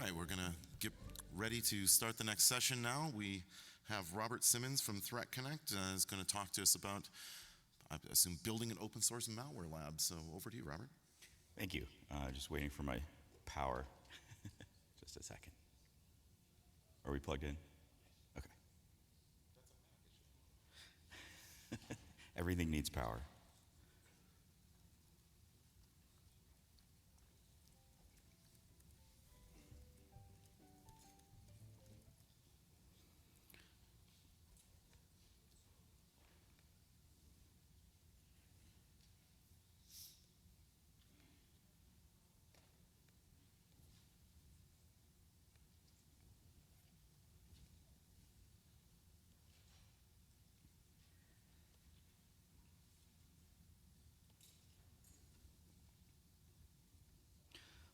right, we're going to get ready to start the next session now. We have Robert Simmons from ThreatConnect is going to talk to us about, I assume, building an open source malware lab. So over to you, Robert. Thank you. Just waiting for my power. Just a second. Are we plugged in? Okay. Everything needs power.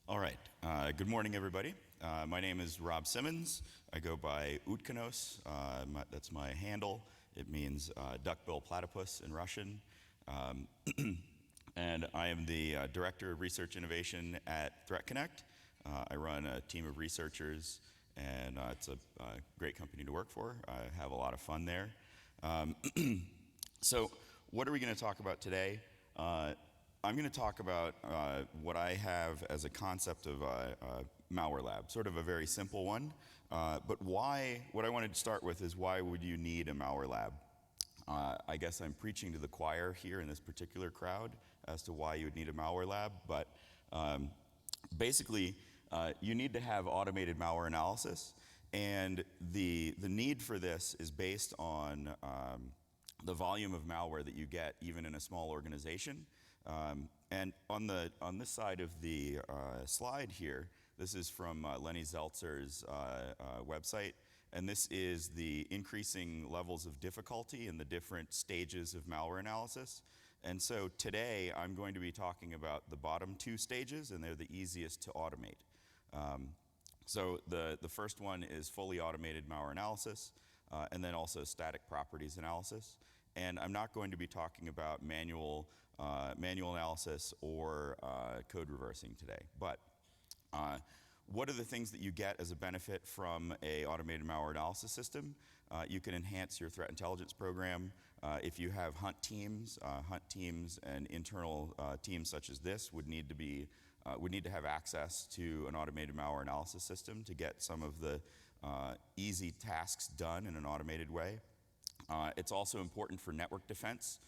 All right. Good morning, everybody. My name is Rob Simmons. I go by Utkanos. That's my handle. It means duckbill platypus in Russian. And I am the Director of Research Innovation at ThreatConnect. I run a team of researchers, and it's a great company to work for. I have a lot of fun there. So what are we going to talk about today? I'm going to talk about what I have as a concept of malware lab, sort of a very simple one. But what I wanted to start with is why would you need a malware lab? I guess I'm preaching to the choir here in this particular crowd as to why you would need a malware lab. But basically, you need to have automated malware analysis. And the need for this is based on the volume of malware that you get even in a small organization. And on this side of the slide here, this is from Lenny Zeltzer's website, and this is the increasing levels of difficulty in the different stages of malware analysis. And so today I'm going to be talking about the bottom two stages, and they're the easiest to automate. So the first one is fully automated malware analysis, and then also static properties analysis. And I'm not going to be talking about manual analysis or code reversing today. But what are the things that you get as a benefit from an automated malware analysis system? You can enhance your threat intelligence program. If you have hunt teams and internal teams such as this would need to have access to an automated malware analysis system to get some of the easy tasks done in an automated way. It's also important for network defense.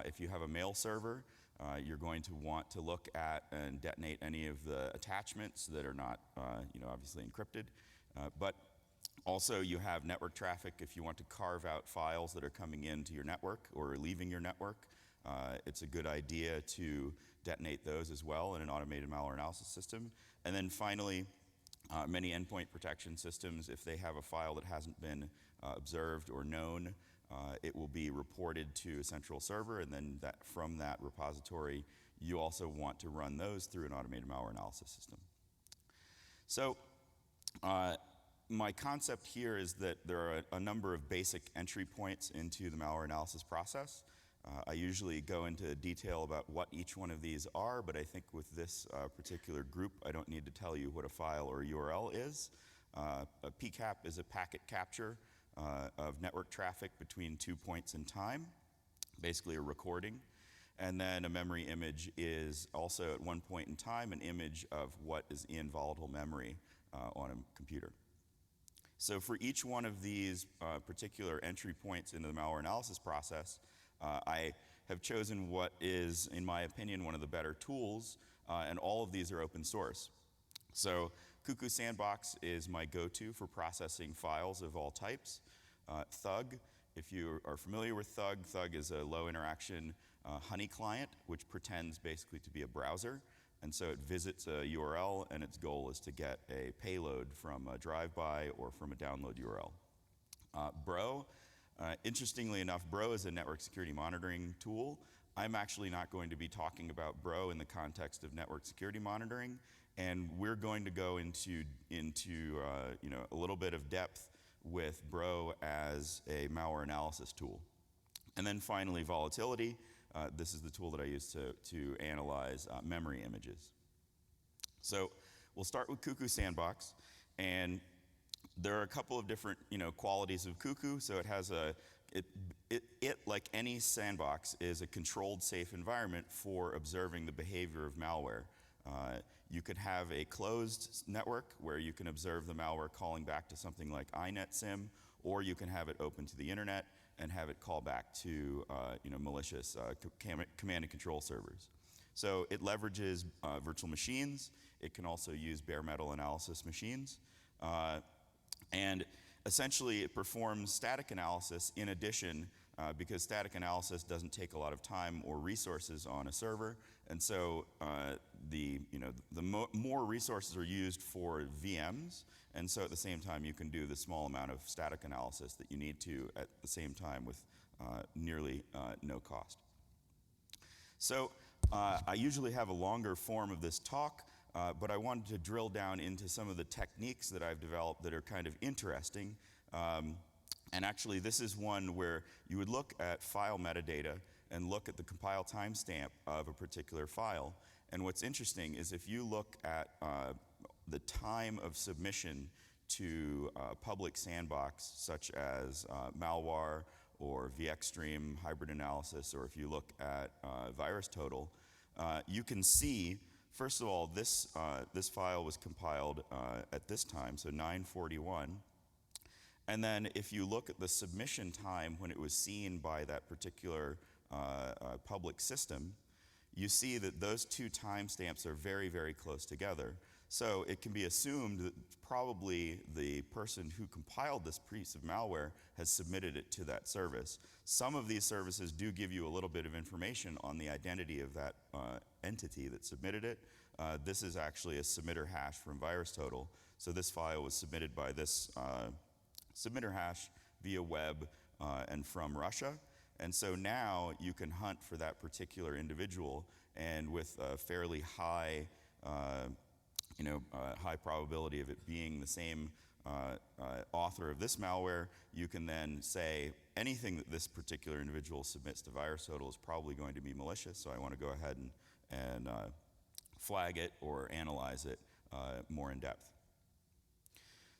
If you have a mail server, you're going to want to look at and detonate any of the attachments that are not, obviously encrypted. But also you have network traffic. If you want to carve out files that are coming into your network or leaving your network, it's a good idea to detonate those as well in an automated malware analysis system. And then finally, many endpoint protection systems, if they have a file that hasn't been observed or known, it will be reported to a central server, and then from that repository, you also want to run those through an automated malware analysis system. So my concept here is that there are a number of basic entry points into the malware analysis process. I usually go into detail about what each one of these are, but I think with this particular group, I don't need to tell you what a file or a URL is. A PCAP is a packet capture of network traffic between 2 points in time, basically a recording. And then a memory image is also at one point in time an image of what is in volatile memory on a computer. So for each one of these particular entry points into the malware analysis process, I have chosen what is, in my opinion, one of the better tools, and all of these are open source. So Kuku Sandbox is my go-to for processing files of all types. Thug, if you are familiar with Thug is a low interaction honeyclient, which pretends basically to be a browser. And so it visits a URL, and its goal is to get a payload from a drive-by or from a download URL. Bro, interestingly enough, Bro is a network security monitoring tool. I'm actually not going to be talking about Bro in the context of network security monitoring, and we're going to go into a little bit of depth with Bro as a malware analysis tool. And then finally, Volatility. This is the tool that I use to analyze memory images. So we'll start with Cuckoo Sandbox. And there are a couple of different qualities of Cuckoo. So it has it, like any sandbox, is a controlled, safe environment for observing the behavior of malware. You could have a closed network where you can observe the malware calling back to something like inetsim, or you can have it open to the internet and have it call back to malicious command and control servers. So it leverages virtual machines. It can also use bare metal analysis machines. And essentially, it performs static analysis in addition, because static analysis doesn't take a lot of time or resources on a server. And so more resources are used for VMs. And so at the same time, you can do the small amount of static analysis that you need to at the same time with nearly no cost. So I usually have a longer form of this talk. But I wanted to drill down into some of the techniques that I've developed that are kind of interesting. And actually, this is one where you would look at file metadata and look at the compile timestamp of a particular file. And what's interesting is if you look at the time of submission to public sandbox, such as Malware or VxStream hybrid analysis, or if you look at VirusTotal, you can see, first of all, this file was compiled at this time, so 9/41. And then if you look at the submission time when it was seen by that particular public system, you see that those two timestamps are very, very close together. So it can be assumed that probably the person who compiled this piece of malware has submitted it to that service. Some of these services do give you a little bit of information on the identity of that entity that submitted it. This is actually a submitter hash from VirusTotal. So this file was submitted by this submitter hash via web and from Russia. And so now you can hunt for that particular individual, and with a fairly high high probability of it being the same author of this malware, you can then say anything that this particular individual submits to VirusTotal is probably going to be malicious, so I want to go ahead and flag it or analyze it more in depth.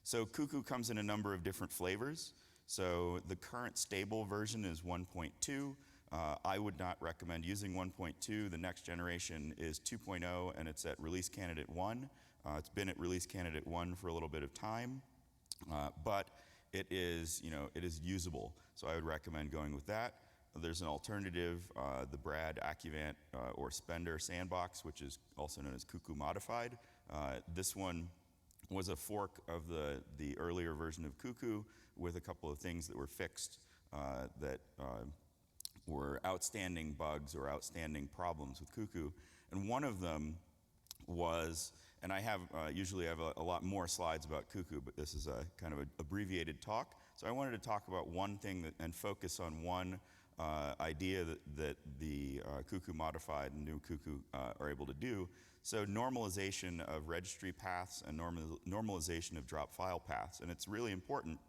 So Cuckoo comes in a number of different flavors. So the current stable version is 1.2. I would not recommend using 1.2. The next generation is 2.0, and it's at release candidate 1. It's been at release candidate 1 for a little bit of time, but it is usable. So I would recommend going with that. There's an alternative, the Brad Accuvant or Spender Sandbox, which is also known as Cuckoo Modified. This one was a fork of the earlier version of Cuckoo with a couple of things that were fixed that were outstanding bugs or outstanding problems with Cuckoo. And one of them was, and I have usually have a lot more slides about Cuckoo, but this is a kind of an abbreviated talk. So I wanted to talk about one thing and focus on one idea that the Cuckoo Modified and new Cuckoo are able to do. So normalization of registry paths and normalization of drop file paths. And it's really important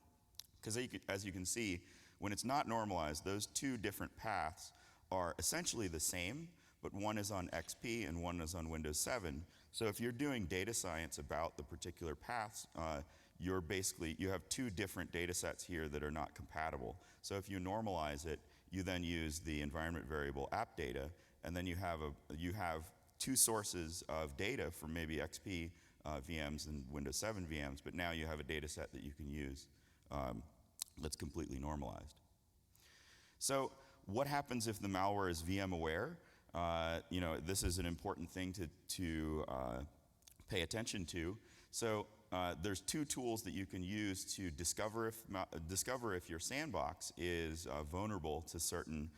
because as you can see, when it's not normalized, those two different paths are essentially the same, but one is on XP and one is on Windows 7. So if you're doing data science about the particular paths, you have two different data sets here that are not compatible. So if you normalize it, you then use the environment variable app data, and then you have two sources of data from maybe XP VMs and Windows 7 VMs, but now you have a data set that you can use that's completely normalized. So what happens if the malware is VM aware? This is an important thing to pay attention to. So there's two tools that you can use to discover if your sandbox is vulnerable to certain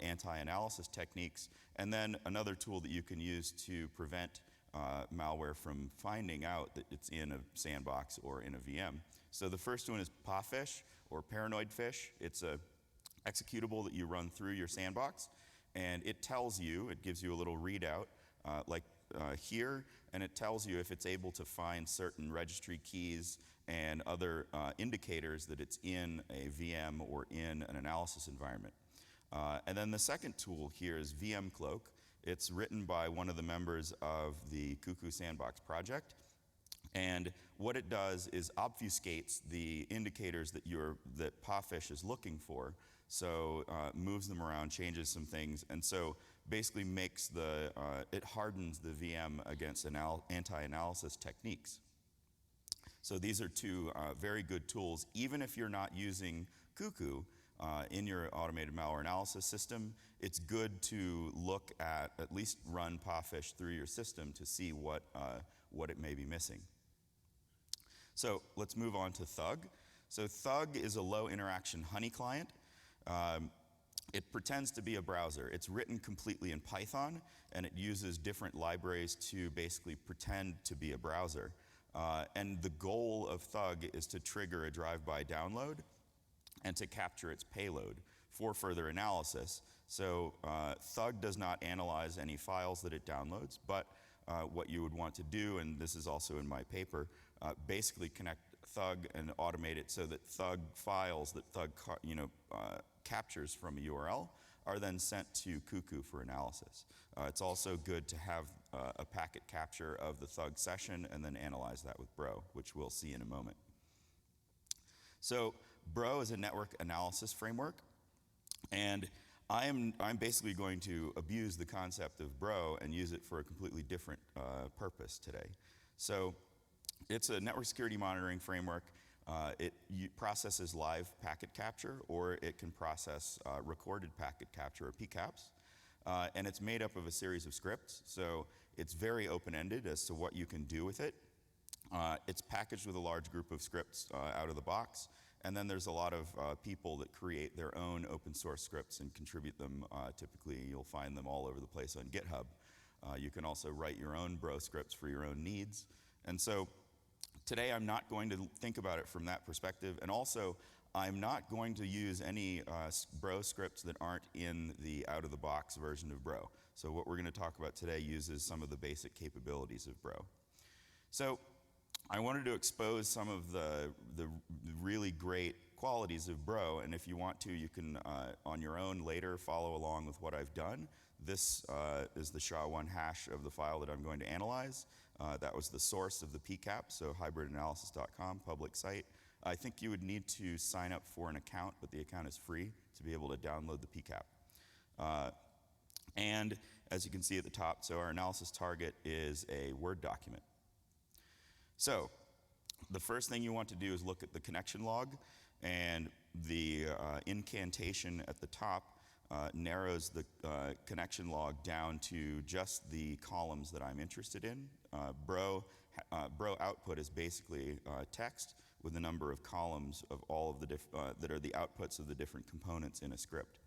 anti-analysis techniques, and then another tool that you can use to prevent malware from finding out that it's in a sandbox or in a VM. So the first one is PAFish, or Paranoid Fish. It's a executable that you run through your sandbox, and it gives you a little readout here, and it tells you if it's able to find certain registry keys and other indicators that it's in a VM or in an analysis environment. And then the second tool here is VMCloak. It's written by one of the members of the Cuckoo Sandbox project. And what it does is obfuscates the indicators that PAWFISH is looking for. So moves them around, changes some things, and so basically makes it hardens the VM against anti-analysis techniques. So these are two very good tools. Even if you're not using Cuckoo in your automated malware analysis system, it's good to look at least run PAWFISH through your system to see what it may be missing. So let's move on to Thug. So Thug is a low interaction honeyclient. It pretends to be a browser. It's written completely in Python, and it uses different libraries to basically pretend to be a browser. And the goal of Thug is to trigger a drive-by download and to capture its payload for further analysis. So Thug does not analyze any files that it downloads, but what you would want to do, and this is also in my paper, basically connect Thug and automate it so that Thug files that Thug captures from a URL are then sent to Cuckoo for analysis. It's also good to have a packet capture of the Thug session and then analyze that with Bro, which we'll see in a moment. So Bro is a network analysis framework, and I'm basically going to abuse the concept of Bro and use it for a completely different purpose today. So it's a network security monitoring framework. It processes live packet capture, or it can process recorded packet capture, or PCAPs. And it's made up of a series of scripts, so it's very open-ended as to what you can do with it. It's packaged with a large group of scripts out of the box, and then there's a lot of people that create their own open source scripts and contribute them. Typically, you'll find them all over the place on GitHub. You can also write your own Bro scripts for your own needs. And so today I'm not going to think about it from that perspective, and also I'm not going to use any Bro scripts that aren't in the out-of-the-box version of Bro. So what we're going to talk about today uses some of the basic capabilities of Bro. So I wanted to expose some of the really great qualities of Bro, and if you want to, you can, on your own later, follow along with what I've done. This is the SHA-1 hash of the file that I'm going to analyze. That was the source of the PCAP, so hybridanalysis.com, public site. I think you would need to sign up for an account, but the account is free to be able to download the PCAP. And as you can see at the top, so our analysis target is a Word document. So the first thing you want to do is look at the connection log, and the incantation at the top narrows the connection log down to just the columns that I'm interested in. Bro output is basically text with a number of columns of all of the that are the outputs of the different components in a script.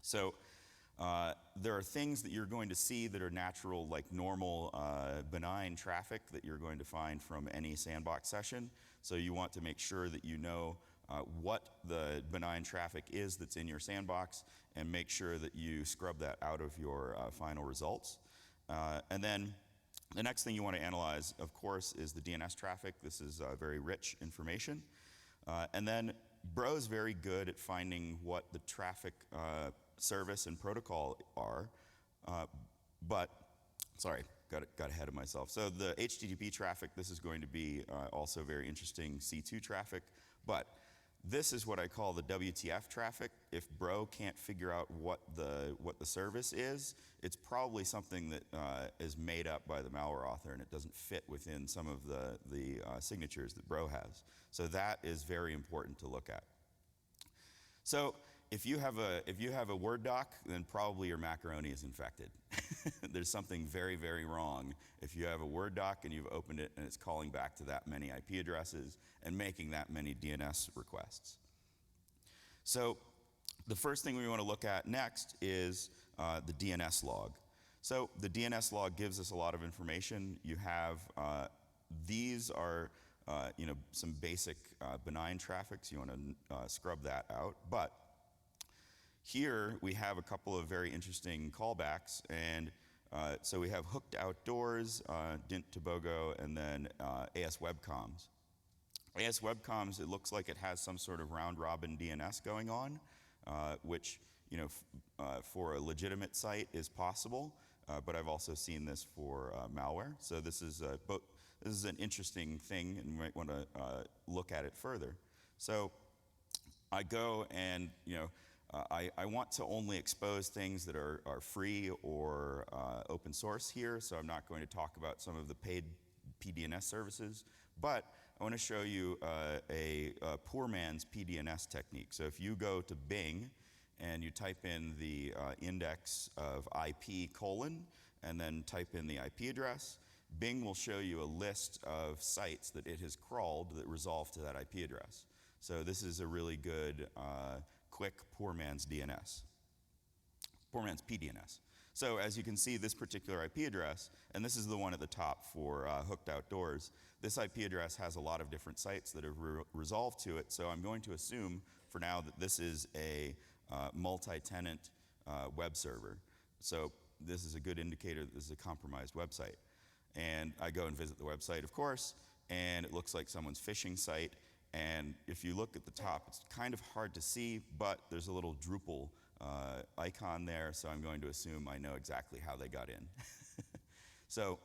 So there are things that you're going to see that are natural, like normal benign traffic that you're going to find from any sandbox session. So you want to make sure that you know what the benign traffic is that's in your sandbox, and make sure that you scrub that out of your final results. And then the next thing you want to analyze, of course, is the DNS traffic. This is very rich information. And then Bro is very good at finding what the traffic service and protocol are. But, sorry, got ahead of myself. So the HTTP traffic, this is going to be also very interesting C2 traffic. But this is what I call the WTF traffic. If Bro can't figure out what the service is, it's probably something that is made up by the malware author, and it doesn't fit within some of the signatures that Bro has. So that is very important to look at. So if you have a Word doc, then probably your macaroni is infected. There's something very, very wrong if you have a Word doc and you've opened it and it's calling back to that many IP addresses and making that many DNS requests. So the first thing we want to look at next is the DNS log. So the DNS log gives us a lot of information. You have, these are some basic benign traffics. You want to scrub that out. But here we have a couple of very interesting callbacks, and so we have Hooked Outdoors, Dint Tobago, and then AS Webcoms. AS Webcoms, it looks like it has some sort of round-robin DNS going on, which for a legitimate site is possible, but I've also seen this for malware. So this is this is an interesting thing, and you might want to look at it further. So I go and, I want to only expose things that are free or open source here, so I'm not going to talk about some of the paid PDNS services, but I want to show you a poor man's PDNS technique. So if you go to Bing and you type in the index of IP : and then type in the IP address, Bing will show you a list of sites that it has crawled that resolve to that IP address. So this is a really good, quick poor man's DNS. Poor man's PDNS. So as you can see, this particular IP address, and this is the one at the top for hooked outdoors, this IP address has a lot of different sites that have resolved to it, so I'm going to assume for now that this is a multi-tenant web server. So this is a good indicator that this is a compromised website. And I go and visit the website, of course, and it looks like someone's phishing site. And if you look at the top, it's kind of hard to see, but there's a little Drupal icon there, so I'm going to assume I know exactly how they got in. So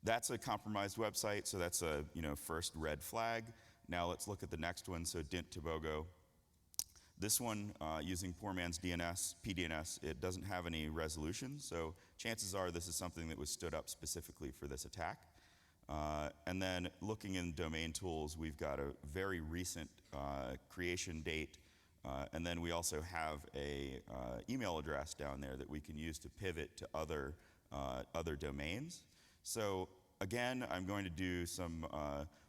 that's a compromised website, so that's a first red flag. Now let's look at the next one, so Dint Tobago. This one, using poor man's DNS, PDNS, it doesn't have any resolution, so chances are this is something that was stood up specifically for this attack. And then looking in domain tools, we've got a very recent creation date, and then we also have a email address down there that we can use to pivot to other domains. So again, I'm going to do some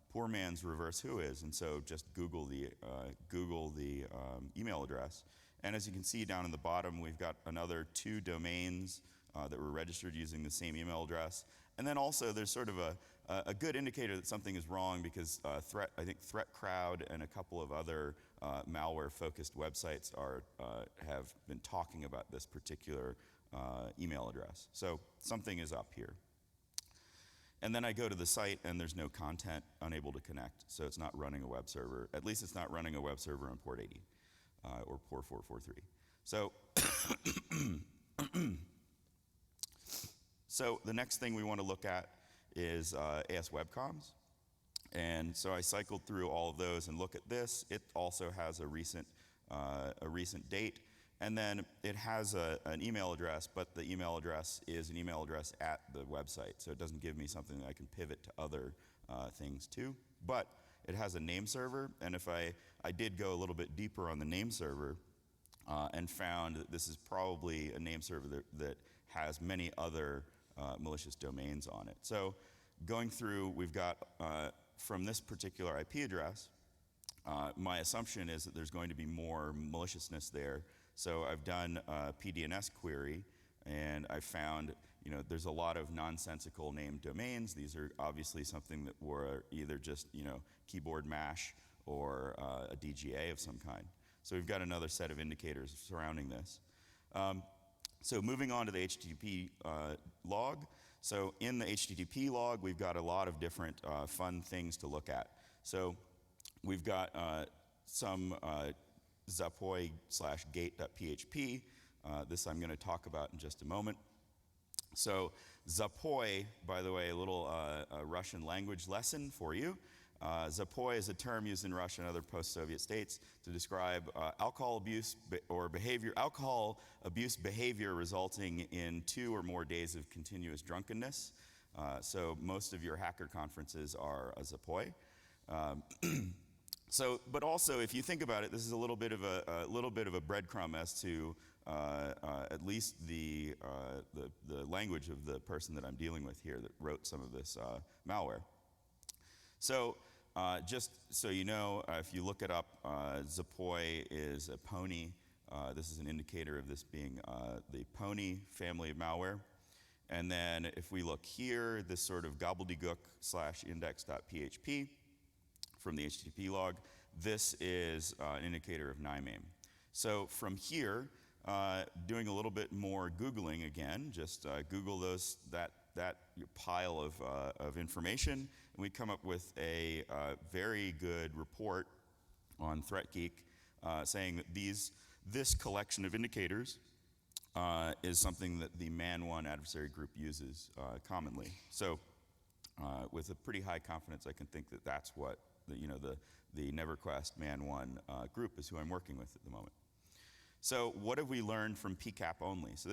poor man's reverse whois, and so just Google the email address. And as you can see down in the bottom, we've got another 2 domains that were registered using the same email address. And then also there's sort of a good indicator that something is wrong because I think ThreatCrowd and a couple of other malware-focused websites have been talking about this particular email address. So something is up here. And then I go to the site and there's no content, unable to connect, so it's not running a web server. At least it's not running a web server on port 80 or port 443. So, so the next thing we want to look at is AS Webcoms. And so I cycled through all of those and look at this. It also has a recent date. And then it has an email address, but the email address is an email address at the website. So it doesn't give me something that I can pivot to other things to. But it has a name server, and if I did go a little bit deeper on the name server and found that this is probably a name server that has many other malicious domains on it. So going through, we've got, from this particular IP address, my assumption is that there's going to be more maliciousness there. So I've done a PDNS query, and I found, there's a lot of nonsensical named domains. These are obviously something that were either just, keyboard mash or a DGA of some kind. So we've got another set of indicators surrounding this. So moving on to the HTTP log. So in the HTTP log, we've got a lot of different fun things to look at. So we've got some zapoy/gate.php. This I'm going to talk about in just a moment. So zapoy, by the way, a little Russian language lesson for you. Zapoy is a term used in Russia and other post-Soviet states to describe alcohol abuse behavior resulting in 2 or more days of continuous drunkenness. So most of your hacker conferences are a zapoy. So, but also, if you think about it, this is a little bit of a breadcrumb as to at least the language of the person that I'm dealing with here that wrote some of this malware. So, just so you know, if you look it up, Zapoy is a pony. This is an indicator of this being the pony family of malware. And then if we look here, this sort of gobbledygook/index.php from the HTTP log, this is an indicator of Naima. So from here, doing a little bit more Googling again, just Google that pile of information, and we come up with a very good report on ThreatGeek saying that this collection of indicators is something that the Man1 adversary group uses commonly. So with a pretty high confidence, I can think that that's what the NeverQuest Man1 group is who I'm working with at the moment. So what have we learned from PCAP only? So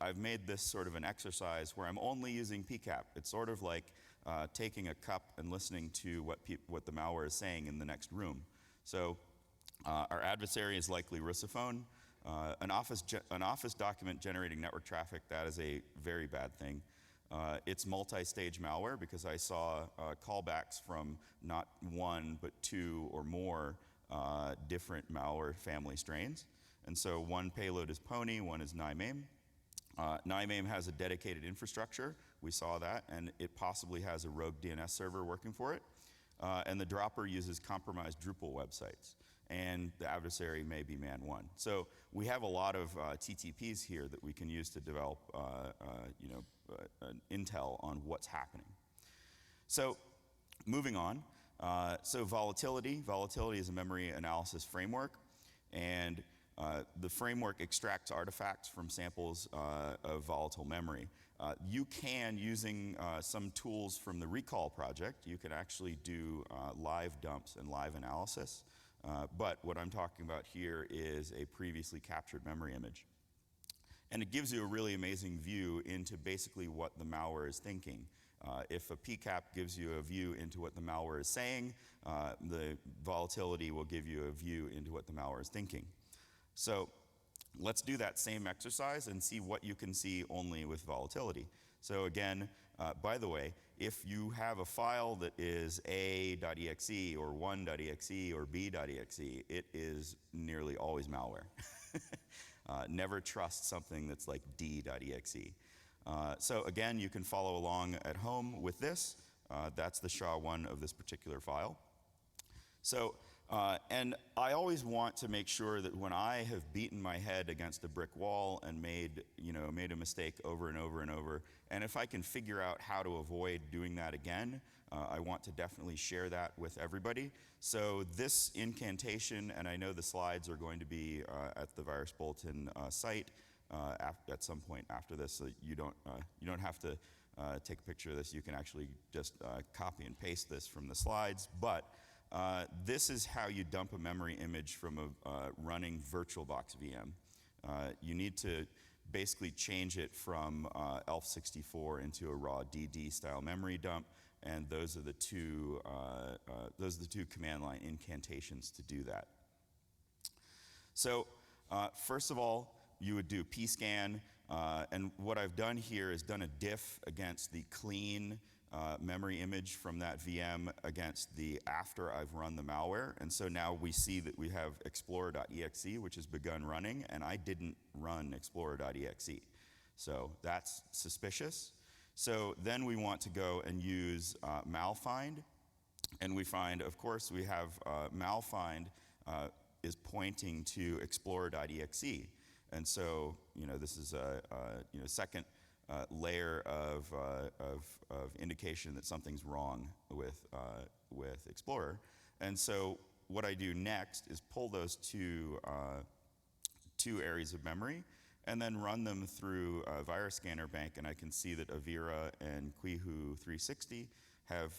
I've made this sort of an exercise where I'm only using PCAP. It's sort of like taking a cup and listening to what the malware is saying in the next room. So our adversary is likely Russophone. An office document generating network traffic, that is a very bad thing. It's multi-stage malware because I saw callbacks from not one but two or more different malware family strains. And so one payload is Pony, one is Naima. Naima has a dedicated infrastructure. We saw that, and it possibly has a rogue DNS server working for it. And the dropper uses compromised Drupal websites. And the adversary may be Man1. So we have a lot of TTPs here that we can use to develop an intel on what's happening. So moving on. So volatility. Volatility is a memory analysis framework. And the framework extracts artifacts from samples of volatile memory. You can, using some tools from the Recall project, you can actually do live dumps and live analysis. But what I'm talking about here is a previously captured memory image. And it gives you a really amazing view into basically what the malware is thinking. If a PCAP gives you a view into what the malware is saying, the volatility will give you a view into what the malware is thinking. So let's do that same exercise and see what you can see only with volatility. So again, by the way, if you have a file that is a.exe or 1.exe or b.exe, it is nearly always malware. Never trust something that's like d.exe. So again, you can follow along at home with this. That's the SHA-1 of this particular file. So, and I always want to make sure that when I have beaten my head against a brick wall and made a mistake over and over and over, and if I can figure out how to avoid doing that again, I want to definitely share that with everybody. So this incantation, and I know the slides are going to be at the Virus Bulletin site at some point after this, so you don't have to take a picture of this. You can actually just copy and paste this from the slides, but this is how you dump a memory image from a running VirtualBox VM. You need to basically change it from ELF64 into a raw DD style memory dump, and those are the two command line incantations to do that. So first of all, you would do Pscan, and what I've done here is done a diff against the clean memory image from that VM against the after I've run the malware. And so now we see that we have explorer.exe, which has begun running, and I didn't run explorer.exe. So that's suspicious. So then we want to go and use malfind, and we find, of course, we have malfind is pointing to explorer.exe. And so, this is a second layer of indication that something's wrong with Explorer. And so what I do next is pull those two areas of memory and then run them through a virus scanner bank, and I can see that Avira and Qihu 360 have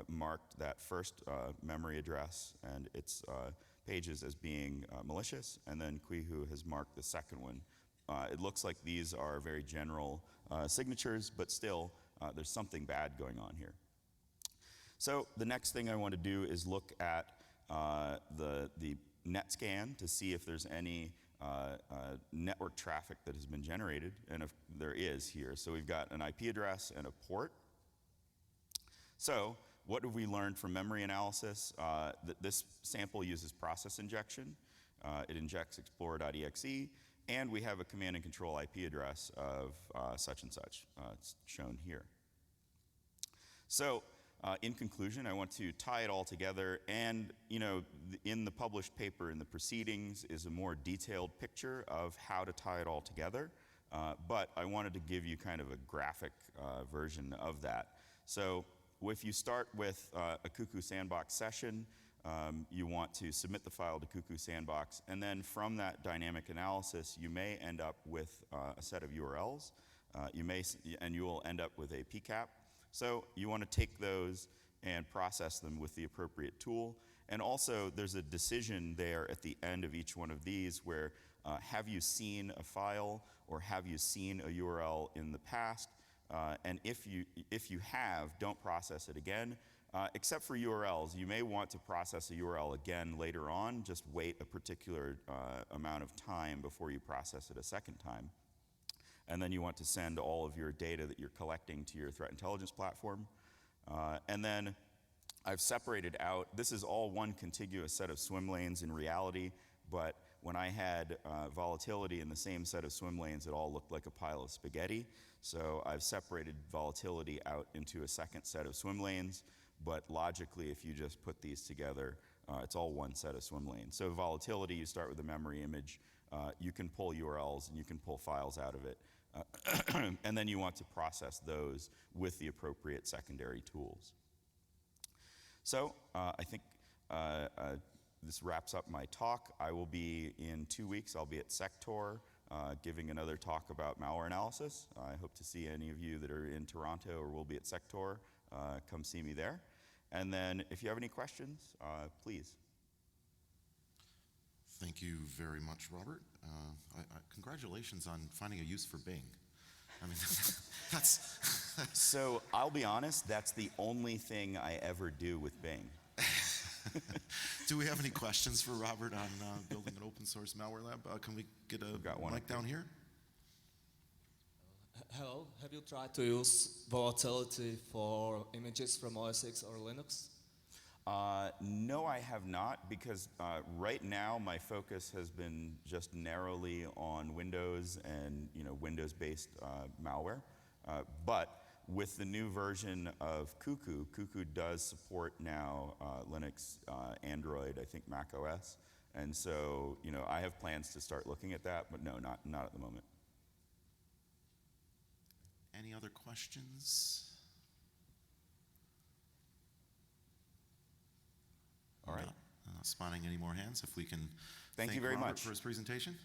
marked that first memory address and its pages as being malicious, and then Qihu has marked the second one. It looks like these are very general signatures, but still, there's something bad going on here. So the next thing I want to do is look at the net scan to see if there's any network traffic that has been generated, and if there is here. So we've got an IP address and a port. So what have we learned from memory analysis? That this sample uses process injection. It injects explorer.exe, and we have a command and control IP address of such and such. It's shown here. So in conclusion, I want to tie it all together, and in the published paper in the proceedings is a more detailed picture of how to tie it all together, but I wanted to give you kind of a graphic version of that. So if you start with a Kuku Sandbox session, you want to submit the file to Kuku Sandbox, and then from that dynamic analysis, you may end up with a set of URLs. You will end up with a PCAP. So you want to take those and process them with the appropriate tool. And also, there's a decision there at the end of each one of these where have you seen a file or have you seen a URL in the past? And if you have, don't process it again. Except for URLs, you may want to process a URL again later on. Just wait a particular amount of time before you process it a second time. And then you want to send all of your data that you're collecting to your threat intelligence platform. And then I've separated out, this is all one contiguous set of swim lanes in reality, but when I had volatility in the same set of swim lanes, it all looked like a pile of spaghetti. So I've separated volatility out into a second set of swim lanes, but logically, if you just put these together, it's all one set of swim lanes. So volatility, you start with a memory image. You can pull URLs and you can pull files out of it. And then you want to process those with the appropriate secondary tools. So I think this wraps up my talk. I will be in 2 weeks. I'll be at Sector giving another talk about malware analysis. I hope to see any of you that are in Toronto or will be at Sector. Come see me there. And then if you have any questions, please. Thank you very much, Robert. Congratulations on finding a use for Bing. I mean, that's... So I'll be honest, that's the only thing I ever do with Bing. Do we have any questions for Robert on building an open source malware lab? Can we get a mic down here? Hello, have you tried to use volatility for images from OS X or Linux? No, I have not, because right now my focus has been just narrowly on Windows and Windows-based malware. But with the new version of Cuckoo does support now Linux, Android, I think Mac OS, and so I have plans to start looking at that, but no, not at the moment. Any other questions? All right. Not spotting any more hands. If we can thank you very Robert much for his presentation.